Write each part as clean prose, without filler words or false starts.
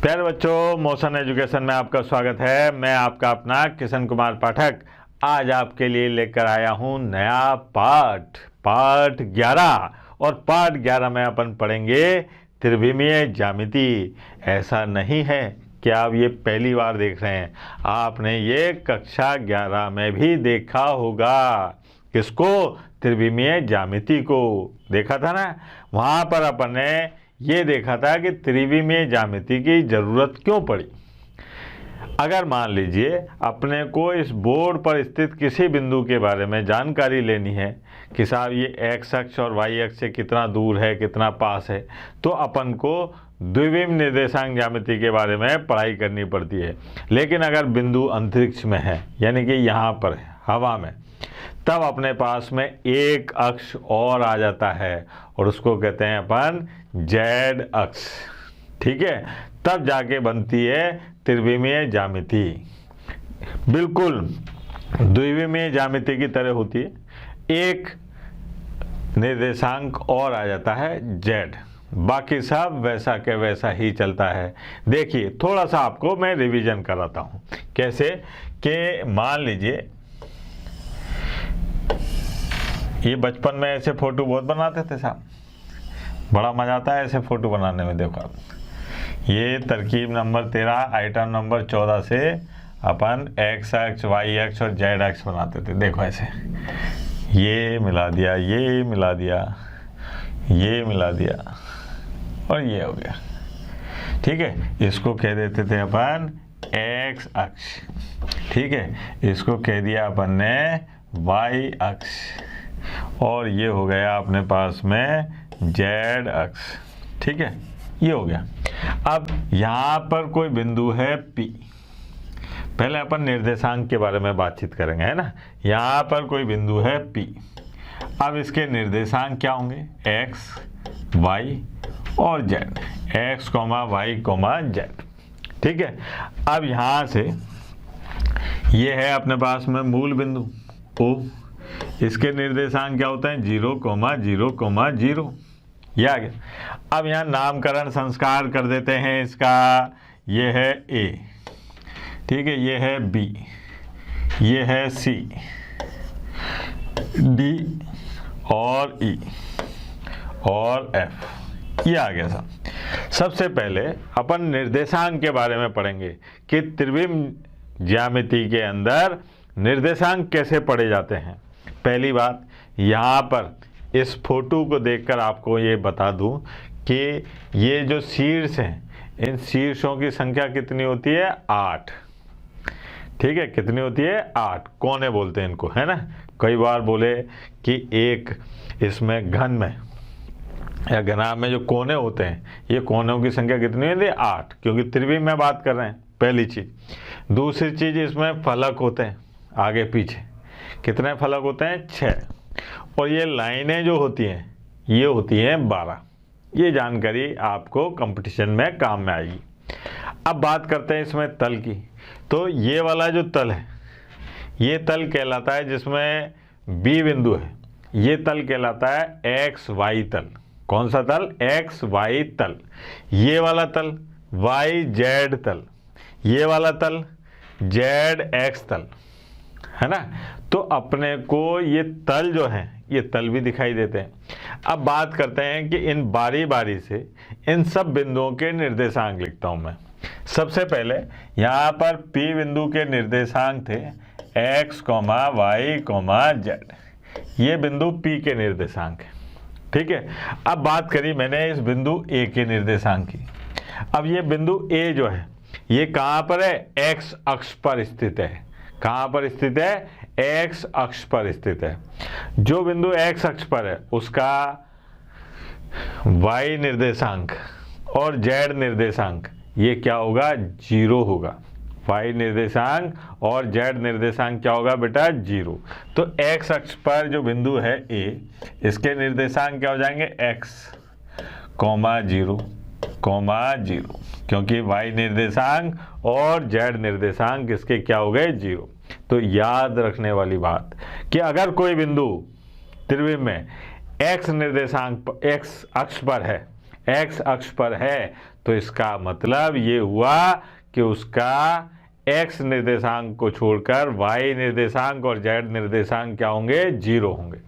प्यारे बच्चों, motion education में आपका स्वागत है। मैं आपका अपना किशन कुमार पाठक आज आपके लिए लेकर आया हूँ नया पाठ 11। और पाठ 11 में अपन पढ़ेंगे त्रिविमीय ज्यामिति। ऐसा नहीं है कि आप ये पहली बार देख रहे हैं, आपने ये कक्षा 11 में भी देखा होगा। किसको? त्रिविमीय ज्यामिति को देखा था ना। वहाँ पर अपन ने ये देखा था कि त्रिविमीय ज्यामिति की ज़रूरत क्यों पड़ी। अगर मान लीजिए अपने को इस बोर्ड पर स्थित किसी बिंदु के बारे में जानकारी लेनी है कि साहब ये एक्स अक्ष और वाई अक्ष से कितना दूर है, कितना पास है, तो अपन को द्विविम निर्देशांक ज्यामिति के बारे में पढ़ाई करनी पड़ती है। लेकिन अगर बिंदु अंतरिक्ष में है, यानी कि यहाँ पर है, हवा में, तब अपने पास में एक अक्ष और आ जाता है और उसको कहते हैं अपन जेड अक्ष। ठीक है, तब जाके बनती है त्रिविमीय ज्यामिति। बिल्कुल द्विविमीय ज्यामिति की तरह होती है, एक निर्देशांक और आ जाता है जेड, बाकी सब वैसा के वैसा ही चलता है। देखिए थोड़ा सा आपको मैं रिवीजन कराता हूँ। कैसे कि मान लीजिए ये बचपन में ऐसे फोटो बहुत बनाते थे साहब, बड़ा मज़ा आता है ऐसे फ़ोटो बनाने में। देखो आप, ये तरकीब नंबर 13 आइटम नंबर 14 से अपन एक्स अक्ष, वाई अक्ष और जेड अक्ष बनाते थे। देखो ऐसे, ये मिला दिया, ये मिला दिया, ये मिला दिया और ये हो गया। ठीक है, इसको कह देते थे अपन एक्स अक्ष। ठीक है, इसको कह दिया अपन ने वाई अक्ष और ये हो गया अपने पास में जेड अक्ष। ठीक है, ये हो गया। अब यहाँ पर कोई बिंदु है P। पहले अपन निर्देशांक के बारे में बातचीत करेंगे, है ना। यहाँ पर कोई बिंदु है P। अब इसके निर्देशांक क्या होंगे? x, y और z, x, y, z। ठीक है, अब यहाँ से ये है अपने पास में मूल बिंदु O। इसके निर्देशांक क्या होते हैं? 0, 0, 0। ये आ गया। अब यहाँ नामकरण संस्कार कर देते हैं इसका। ये है A, ठीक है, ये है B, ये है C, D और E और F। ये आ गया सब। सबसे पहले अपन निर्देशांक के बारे में पढ़ेंगे कि त्रिविम ज्यामिति के अंदर निर्देशांक कैसे पढ़े जाते हैं। पहली बात, यहाँ पर इस फोटो को देखकर आपको ये बता दूं कि ये जो शीर्ष हैं, इन शीर्षों की संख्या कितनी होती है? 8। ठीक है, कितनी होती है? 8 कोने बोलते हैं इनको, है ना। कई बार बोले कि एक इसमें घन में या घनाभ में जो कोने होते हैं, ये कोनों की संख्या कितनी होती है? 8, क्योंकि त्रिविम में बात कर रहे हैं। पहली चीज़। दूसरी चीज़, इसमें फलक होते हैं आगे पीछे। कितने फलक होते हैं? 6। और ये लाइनें जो होती हैं, ये होती हैं 12। ये जानकारी आपको कंपटीशन में काम में आएगी। अब बात करते हैं इसमें तल की। तो ये वाला जो तल है, ये तल कहलाता है, जिसमें B बिंदु है, ये तल कहलाता है एक्स वाई तल। कौन सा तल? एक्स वाई तल। ये वाला तल वाई जेड तल, ये वाला तल जेड एक्स तल, है ना। तो अपने को ये तल जो हैं, ये तल भी दिखाई देते हैं। अब बात करते हैं कि इन बारी बारी से इन सब बिंदुओं के निर्देशांक लिखता हूं मैं। सबसे पहले यहाँ पर P बिंदु के निर्देशांक थे x, y, z। ये बिंदु P के निर्देशांक है। ठीक है, अब बात करी मैंने इस बिंदु A के निर्देशांक की। अब ये बिंदु A जो है, ये कहाँ पर है? x अक्ष पर स्थित है। कहाँ पर स्थित है? x अक्ष पर स्थित है। जो बिंदु x अक्ष पर है उसका y निर्देशांक और z निर्देशांक ये क्या होगा? 0 होगा। y निर्देशांक और z निर्देशांक क्या होगा बेटा? 0। तो x अक्ष पर जो बिंदु है A, इसके निर्देशांक क्या हो जाएंगे? x, 0, 0, क्योंकि y निर्देशांक और z निर्देशांक इसके क्या हो गए? 0। तो याद रखने वाली बात कि अगर कोई बिंदु त्रिविम में x निर्देशांक x अक्ष पर है, तो इसका मतलब ये हुआ कि उसका x निर्देशांक को छोड़कर y निर्देशांक और z निर्देशांक क्या होंगे, 0 होंगे।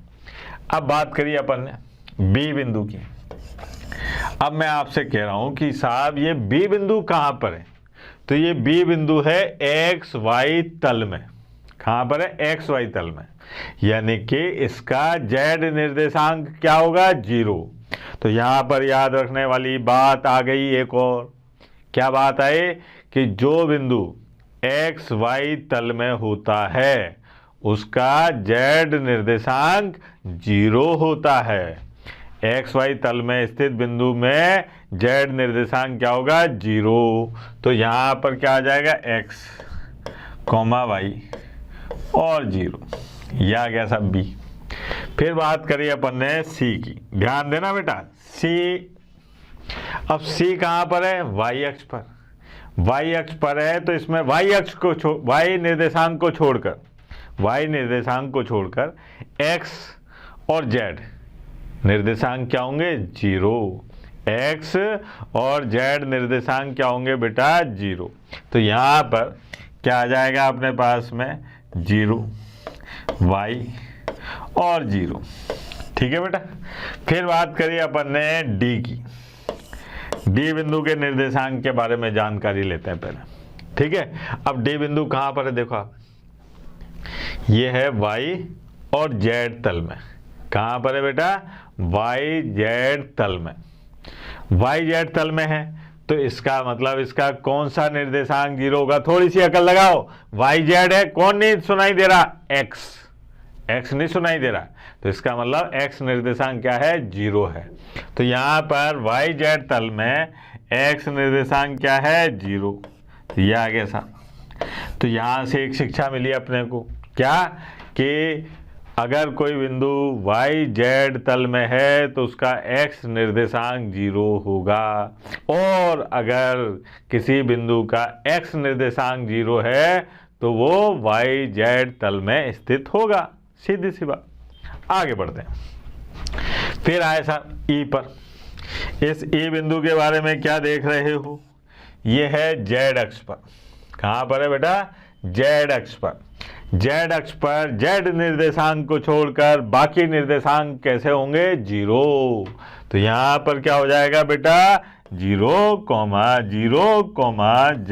अब बात करिए अपन ने B बिंदु की। अब मैं आपसे कह रहा हूं कि साहब ये B बिंदु कहां पर है, तो ये B बिंदु है x y तल में। कहां पर है, x y तल में, यानी कि इसका z निर्देशांक क्या होगा, 0। तो यहां पर याद रखने वाली बात आ गई एक और, क्या बात आई कि जो बिंदु x y तल में होता है उसका z निर्देशांक 0 होता है। एक्स वाई तल में स्थित बिंदु में z निर्देशांक क्या होगा, 0। तो यहां पर क्या आ जाएगा, x, y और 0, यह आ गया सब B। फिर बात करिए अपन ने C की, ध्यान देना बेटा C। अब C कहां पर है, y अक्ष पर। y अक्ष पर है तो इसमें y अक्ष को y निर्देशांक को छोड़कर x और z निर्देशांक क्या होंगे, 0। x और z निर्देशांक क्या होंगे बेटा, 0। तो यहाँ पर क्या आ जाएगा अपने पास में, 0 y और 0। ठीक है बेटा। फिर बात करिए अपन ने D की। D बिंदु के निर्देशांक के बारे में जानकारी लेते हैं पहले। ठीक है, अब D बिंदु कहाँ पर है, देखो आप, ये है y और z तल में। कहाँ पर है बेटा, y z तल में। y z तल में है तो इसका मतलब इसका कौन सा निर्देशांक 0 होगा, थोड़ी सी अकल लगाओ। y z है, कौन नहीं सुनाई दे रहा, x नहीं सुनाई दे रहा, तो इसका मतलब x निर्देशांक क्या है, 0 है। तो यहाँ पर y z तल में x निर्देशांक क्या है, 0। तो यह आ गया सा। तो यहाँ से एक शिक्षा मिली अपने को, क्या कि अगर कोई बिंदु y z तल में है तो उसका x निर्देशांक 0 होगा, और अगर किसी बिंदु का x निर्देशांक 0 है तो वो y z तल में स्थित होगा। सीधी सी बात। आगे बढ़ते हैं। फिर आए साहब E पर। इस E बिंदु के बारे में क्या देख रहे हो, ये है z अक्ष पर। कहाँ पर है बेटा, z अक्ष पर। z अक्ष पर z निर्देशांक को छोड़कर बाकी निर्देशांक कैसे होंगे, 0। तो यहाँ पर क्या हो जाएगा बेटा, 0, 0, z।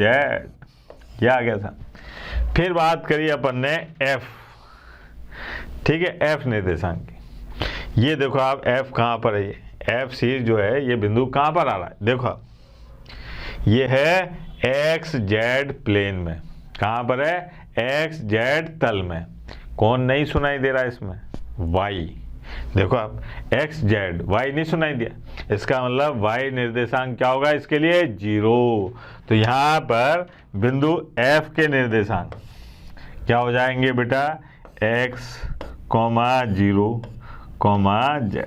क्या आ गया था। फिर बात करिए अपन ने F। ठीक है, F निर्देशांक की। ये देखो आप F कहाँ पर है, ये F शीर्ष जो है ये बिंदु कहाँ पर आ रहा है, देखो आप, ये है x z प्लेन में। कहाँ पर है, x z तल में। कौन नहीं सुनाई दे रहा है इसमें, y। देखो आप x z, y नहीं सुनाई दिया, इसका मतलब y निर्देशांक क्या होगा इसके लिए, 0। तो यहाँ पर बिंदु F के निर्देशांक क्या हो जाएंगे बेटा, x, 0, z।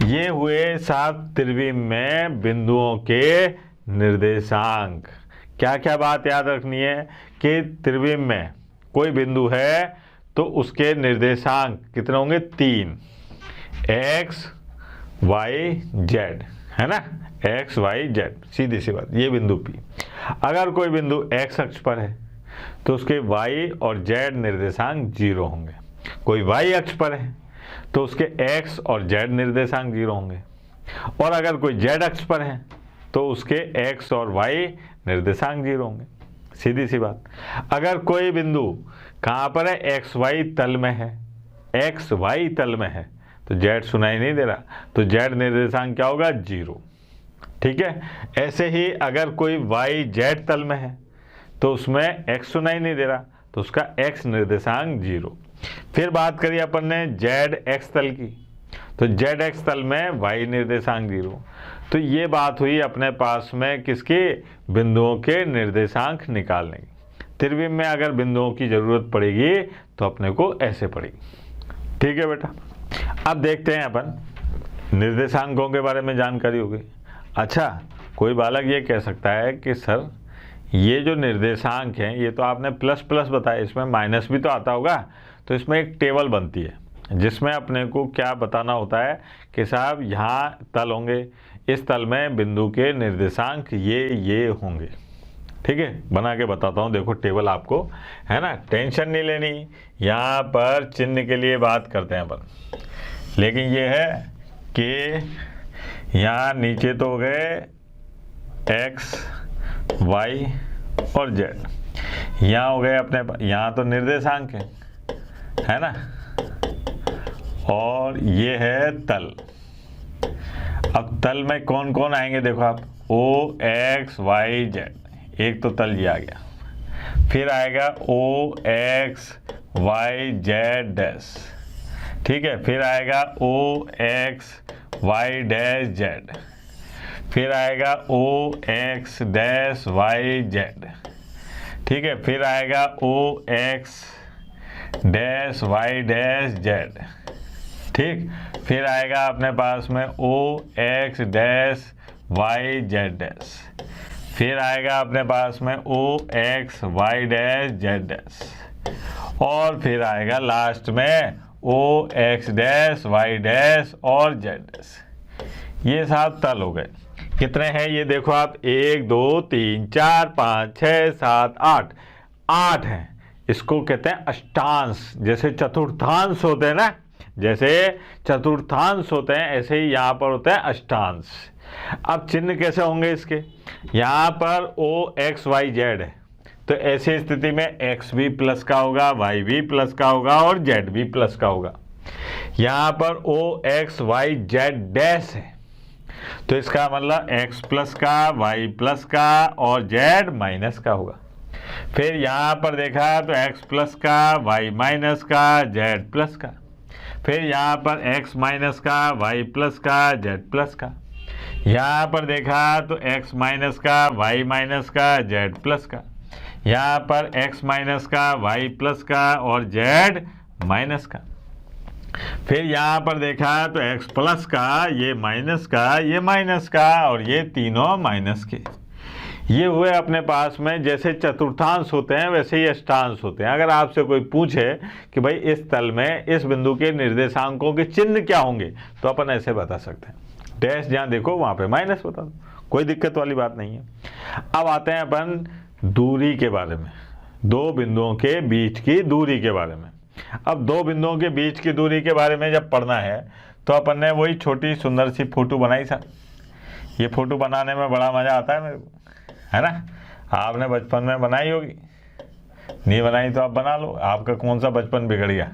ये हुए सात त्रिविम में बिंदुओं के निर्देशांक। क्या क्या बात याद रखनी है कि त्रिविम में कोई बिंदु है तो उसके निर्देशांक कितने होंगे, 3, x, y, z, है ना, x, y, z। सीधी सी बात। ये बिंदु P। अगर कोई बिंदु x अक्ष पर है तो उसके y और z निर्देशांक 0 होंगे। कोई y अक्ष पर है तो उसके x और z निर्देशांक 0 होंगे, और अगर कोई z अक्ष पर है तो उसके x और y निर्देशांक 0 होंगे। सीधी सी बात। अगर कोई बिंदु कहाँ पर है, एक्स वाई तल में है, एक्स वाई तल में है, तो z सुनाई नहीं दे रहा, तो z निर्देशांक क्या होगा, 0। ठीक है। ऐसे ही अगर कोई y z तल में है तो उसमें x सुनाई नहीं दे रहा, तो उसका x निर्देशांक 0। फिर बात करिए अपन ने z x तल की, तो z x तल में y निर्देशांक 0। तो ये बात हुई अपने पास में किसके, बिंदुओं के निर्देशांक निकालने की। त्रिविम में अगर बिंदुओं की जरूरत पड़ेगी तो अपने को ऐसे पड़ेगी। ठीक है बेटा। अब देखते हैं अपन निर्देशांकों के बारे में जानकारी होगी। अच्छा, कोई बालक ये कह सकता है कि सर ये जो निर्देशांक हैं ये तो आपने प्लस प्लस बताया, इसमें माइनस भी तो आता होगा। तो इसमें एक टेबल बनती है जिसमें अपने को क्या बताना होता है कि साहब यहाँ तल होंगे, इस तल में बिंदु के निर्देशांक ये होंगे। ठीक है, बना के बताता हूँ। देखो टेबल आपको, है ना, टेंशन नहीं लेनी। यहाँ पर चिन्ह के लिए बात करते हैं अपन, लेकिन ये है कि यहाँ नीचे तो हो गए x, y और z, यहाँ हो गए अपने, यहाँ तो निर्देशांक है ना, और ये है तल। अब तल में कौन कौन आएंगे देखो आप, O X Y Z, एक तो तल ये आ गया। फिर आएगा O X Y Z dash, ठीक है। फिर आएगा O X Y dash Z, फिर आएगा O X dash Y Z, ठीक है। फिर आएगा O X dash Y dash Z, ठीक। फिर आएगा अपने पास में O X dash Y Z dash, फिर आएगा अपने पास में O X Y dash Z dash, और फिर आएगा लास्ट में O X dash Y dash और Z डैश। ये 7 तल हो गए। कितने हैं ये देखो आप, 1 2 3 4 5 6 7 8, 8 हैं। इसको कहते हैं अष्टांश। जैसे चतुर्थांश होते हैं ना, जैसे चतुर्थांश होते हैं, ऐसे ही यहाँ पर होते हैं अष्टांश। अब चिन्ह कैसे होंगे इसके, यहाँ पर O X Y Z है, तो ऐसी स्थिति में x भी प्लस का होगा, y भी प्लस का होगा और z भी प्लस का होगा। यहाँ पर O X Y Z dash है, तो इसका मतलब x प्लस का, y प्लस का और z माइनस का होगा। फिर यहाँ पर देखा तो x प्लस का, y माइनस का, z प्लस का। फिर यहाँ पर x माइनस का, y प्लस का, z प्लस का। यहाँ पर देखा तो x माइनस का, y माइनस का, z प्लस का। यहाँ पर x माइनस का, y प्लस का और z माइनस का। फिर यहाँ पर देखा तो x प्लस का, ये माइनस का, ये माइनस का और ये तीनों माइनस के। ये हुए अपने पास में, जैसे चतुर्थांश होते हैं वैसे ही अष्टांश होते हैं। अगर आपसे कोई पूछे कि भाई इस तल में इस बिंदु के निर्देशांकों के चिन्ह क्या होंगे, तो अपन ऐसे बता सकते हैं। डैश जहाँ देखो वहाँ पे माइनस बता दो, कोई दिक्कत वाली बात नहीं है। अब आते हैं अपन दूरी के बारे में, दो बिंदुओं के बीच की दूरी के बारे में। अब दो बिंदुओं के बीच की दूरी के बारे में जब पढ़ना है तो अपन ने वही छोटी सुंदर सी फोटो बनाई सर। ये फोटो बनाने में बड़ा मज़ा आता है मेरे को, है ना। आपने बचपन में बनाई होगी, नहीं बनाई तो आप बना लो, आपका कौन सा बचपन बिगड़ गया।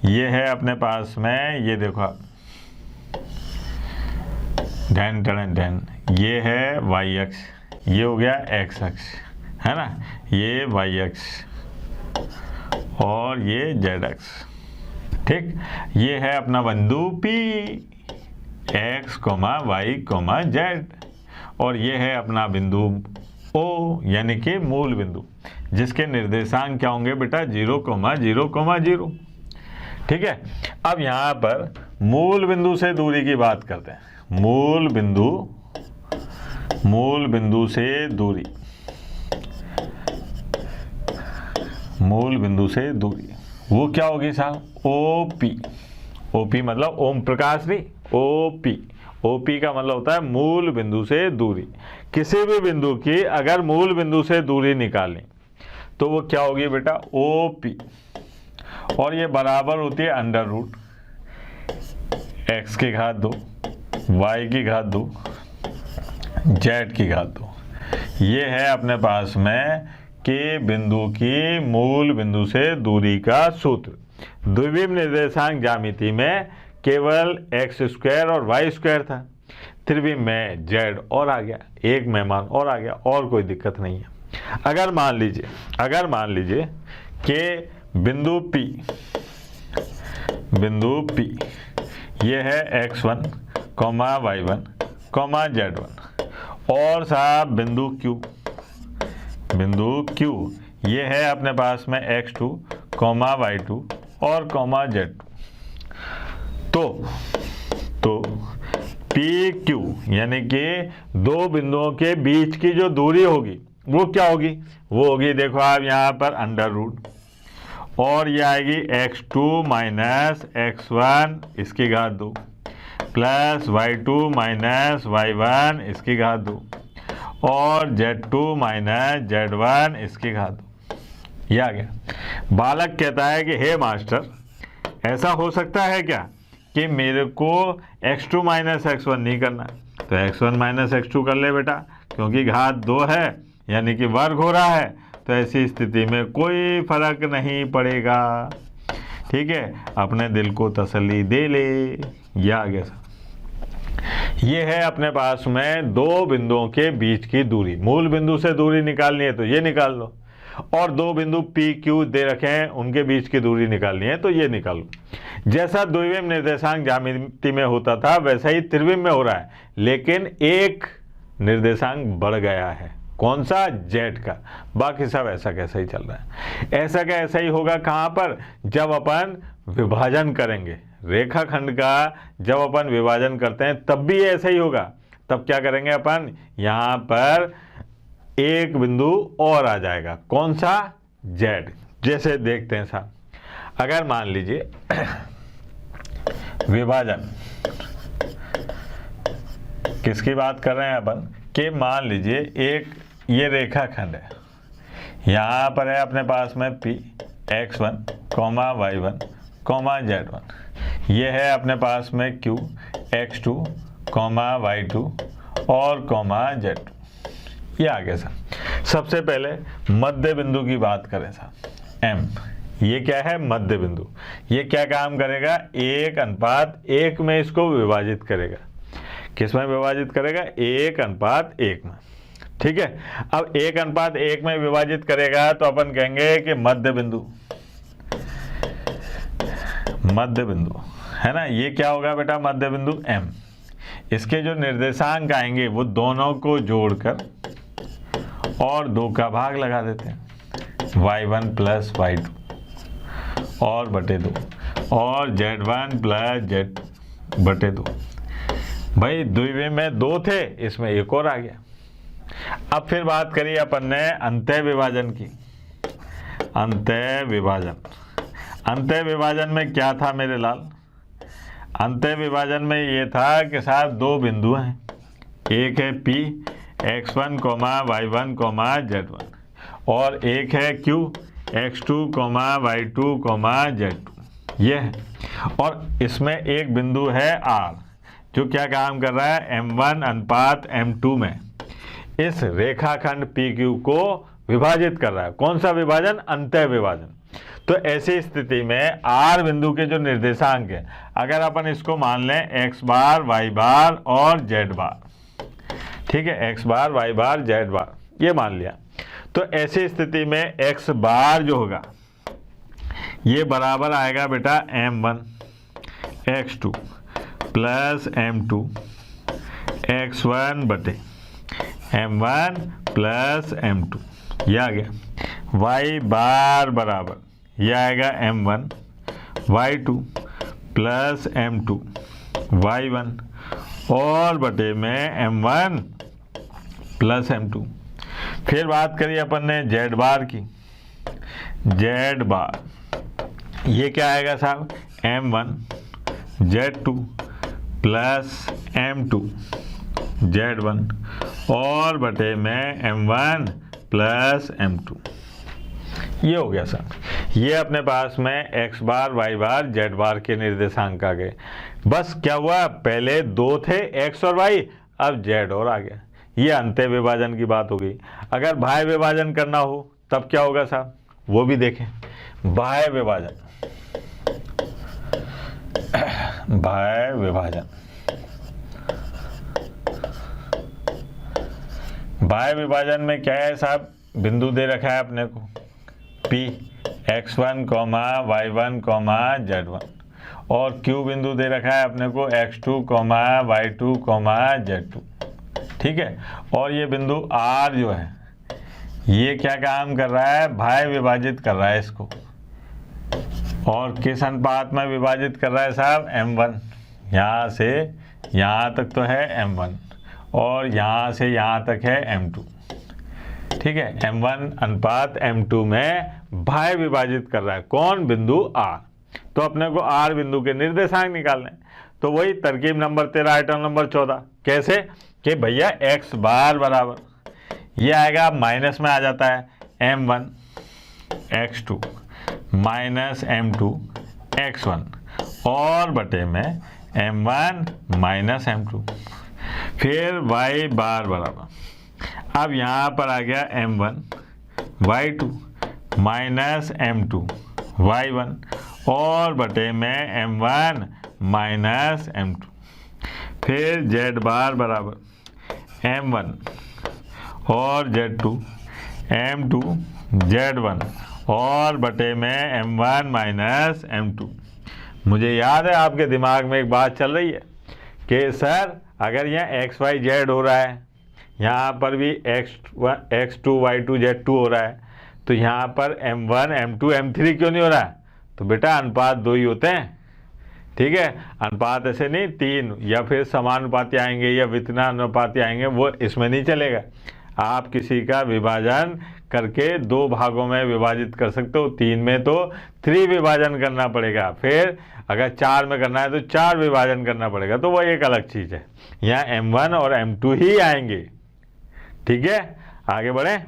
ये है अपने पास में, ये देखो आप, ढैन ढैन ढैन, ये है y अक्ष, ये हो गया x अक्ष, है ना, ये y अक्ष और ये z अक्ष, ठीक। ये है अपना बिंदु P, x, y, z, और ये है अपना बिंदु O यानी कि मूल बिंदु, जिसके निर्देशांक क्या होंगे बेटा, 0, 0, 0। ठीक है। अब यहाँ पर मूल बिंदु से दूरी की बात करते हैं। मूल बिंदु से दूरी, मूल बिंदु से दूरी वो क्या होगी साहब, OP। OP मतलब ओम प्रकाश नहीं, OP। OP का मतलब होता है मूल बिंदु से दूरी। किसी भी बिंदु की अगर मूल बिंदु से दूरी निकालें तो वो क्या होगी बेटा, OP, और ये बराबर होती है अंडर रूट x की घात 2, y की घात 2, z की घात 2। ये है अपने पास में कि बिंदु की मूल बिंदु से दूरी का सूत्र। द्विविम निर्देशांक ज्यामिति में केवल x² और y² था, त्रिविम में z और आ गया, एक मेहमान और आ गया, और कोई दिक्कत नहीं है। अगर मान लीजिए कि बिंदु P ये है x1, y1, z1, और साहब बिंदु Q ये है अपने पास में x2, y2 और z2। तो PQ यानी कि दो बिंदुओं के बीच की जो दूरी होगी वो क्या होगी, वो होगी देखो आप यहाँ पर अंडर रूट, और ये आएगी x2 माइनस x1 इसकी घात 2, प्लस y2 माइनस y1 इसकी घात 2 और z2 माइनस z1 इसकी घात 2। ये आ गया। बालक कहता है कि हे मास्टर, ऐसा हो सकता है क्या कि मेरे को x2 माइनस x1 नहीं करना, तो x1 माइनस x2 कर ले बेटा, क्योंकि घात 2 है यानी कि वर्ग हो रहा है, तो ऐसी स्थिति में कोई फर्क नहीं पड़ेगा। ठीक है, अपने दिल को तसल्ली दे ले। यह आ गया सर। ये है अपने पास में दो बिंदुओं के बीच की दूरी। मूल बिंदु से दूरी निकालनी है तो ये निकाल लो, और दो बिंदु पी क्यू दे रखे हैं उनके बीच की दूरी निकालनी है तो ये निकालो। जैसा द्विविम निर्देशांक ज्यामिति में होता था वैसा ही त्रिविम में हो रहा है, लेकिन एक निर्देशांक बढ़ गया है। कौन सा? जेड का। बाकी सब ऐसा कैसा ही चल रहा है। ऐसा का ऐसा ही होगा कहाँ पर? जब अपन विभाजन करेंगे रेखाखंड का, जब अपन विभाजन करते हैं तब भी ऐसा ही होगा। तब क्या करेंगे अपन? यहाँ पर एक बिंदु और आ जाएगा। कौन सा? जेड। जैसे देखते हैं साहब, अगर मान लीजिए विभाजन किसकी बात कर रहे हैं अपन, कि मान लीजिए एक ये रेखाखंड है, यहाँ पर है अपने पास में P x1, y1, z1, ये है अपने पास में Q x2, y2 और z2। ये आ गया सर। सबसे पहले मध्य बिंदु की बात करें सर, M। ये क्या है? मध्य बिंदु। ये क्या काम करेगा? 1:1 में इसको विभाजित करेगा। किस में विभाजित करेगा? 1:1 में। ठीक है, अब 1:1 में विभाजित करेगा तो अपन कहेंगे कि मध्य बिंदु, मध्य बिंदु है ना। ये क्या होगा बेटा? मध्य बिंदु M। इसके जो निर्देशांक आएंगे वो दोनों को जोड़कर और 2 का भाग लगा देते हैं, y1 प्लस y2 और बटे 2 और z1 प्लस z बटे 2। भाई द्विविम में 2 थे, इसमें एक और आ गया। अब फिर बात करिए अपन ने अंतः विभाजन की। अंतः विभाजन, अंतः विभाजन में क्या था मेरे लाल? अंतः विभाजन में ये था कि साहब दो बिंदु हैं, एक है P x1, y1, z1 और एक है Q x2, y2, z2। ये है, और इसमें एक बिंदु है R जो क्या काम कर रहा है? M1:M2 में इस रेखाखंड PQ को विभाजित कर रहा है। कौन सा विभाजन? अंतः विभाजन। तो ऐसी स्थिति में R बिंदु के जो निर्देशांक है, अगर अपन इसको मान लें x बार, y बार और z बार, ठीक है, x बार, y बार, z बार, ये मान लिया, तो ऐसी स्थिति में x बार जो होगा ये बराबर आएगा बेटा m1 x2 plus m2 x1 बटे m1 प्लस m2। यह आ गया। y बार बराबर यह आएगा m1 y2 plus m2 y1 और बटे में m1 प्लस m2। फिर बात करिए अपन ने z बार की। z बार ये क्या आएगा साहब? m1 z2 plus m2 z1 और बटे में m1 प्लस m2। ये हो गया सर। ये अपने पास में x बार, y बार, z बार के निर्देशांक आ गए। बस क्या हुआ? पहले 2 थे x और y, अब z और आ गया। ये अंतः विभाजन की बात हो गई। अगर बाह्य विभाजन करना हो तब क्या होगा साहब? वो भी देखें। बाह्य विभाजन, बाह्य विभाजन, बाह्य विभाजन में क्या है साहब? बिंदु दे रखा है अपने को P x1, y1, z1 और Q बिंदु दे रखा है अपने को x2, y2, z2। ठीक है, और ये बिंदु R जो है ये क्या काम कर रहा है? बाह्य विभाजित कर रहा है इसको। और किस अनुपात में विभाजित कर रहा है साहब? m1। यहाँ से यहाँ तक तो है m1 और यहाँ से यहाँ तक है m2। ठीक है, m1:m2 में बाह्य विभाजित कर रहा है। कौन? बिंदु R। तो अपने को R बिंदु के निर्देशांक निकालने हैं। तो वही तरकीब नंबर 13 आइटम नंबर 14। कैसे कि भैया x बार बराबर ये आएगा, माइनस में आ जाता है m1 x2 minus m2 x1 और बटे में m1 माइनस m2। फिर y बार बराबर, अब यहाँ पर आ गया m1 y2 minus m2 y1 और बटे में m1 माइनस m2। फिर z बार बराबर m1 और z2 m2 z1 और बटे में m1 माइनस m2। मुझे याद है आपके दिमाग में एक बात चल रही है कि सर अगर यहाँ x y z हो रहा है, यहाँ पर भी x2 y2 z2 हो रहा है, तो यहाँ पर m1 m2 m3 क्यों नहीं हो रहा है? तो बेटा अनुपात 2 ही होते हैं, ठीक है। अनुपात ऐसे नहीं 3 या फिर समानुपाती आएंगे या वितरणानुपाती आएंगे, वो इसमें नहीं चलेगा। आप किसी का विभाजन करके 2 भागों में विभाजित कर सकते हो, 3 में तो 3 विभाजन करना पड़ेगा, फिर अगर 4 में करना है तो 4 विभाजन करना पड़ेगा, तो वह एक अलग चीज़ है। यहाँ m1 और m2 ही आएंगे, ठीक है। आगे बढ़ें।